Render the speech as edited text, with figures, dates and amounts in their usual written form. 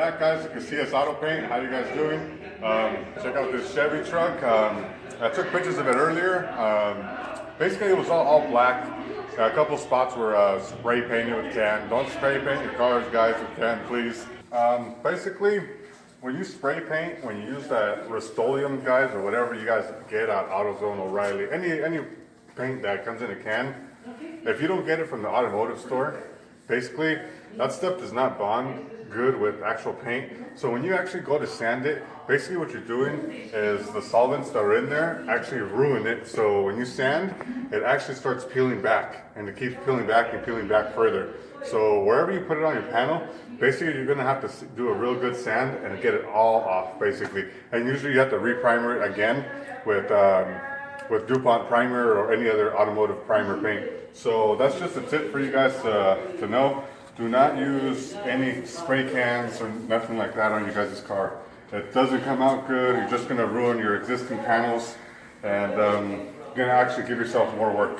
Back guys, Casillas Auto Paint. How you guys doing? Check out this Chevy truck. I took pictures of it earlier. Basically, it was all black. A couple spots were spray painted with can. Don't spray paint your cars, guys, with can, please. Basically, when you spray paint, when you use that Rust-Oleum, guys, or whatever you guys get at AutoZone, O'Reilly, any paint that comes in a can, if you don't get it from the automotive store, basically that stuff does not bond good with actual paint. So when you actually go to sand it, basically what you're doing is the solvents that are in there actually ruin it. So when you sand, it actually starts peeling back, and it keeps peeling back and peeling back further. So wherever you put it on your panel, basically you're gonna have to do a real good sand and get it all off, basically. And usually you have to re-primer it again with DuPont primer or any other automotive primer paint. So that's just a tip for you guys to know. Do not use any spray cans or nothing like that on your guys' car. It doesn't come out good. You're just gonna ruin your existing panels, and you're gonna actually give yourself more work.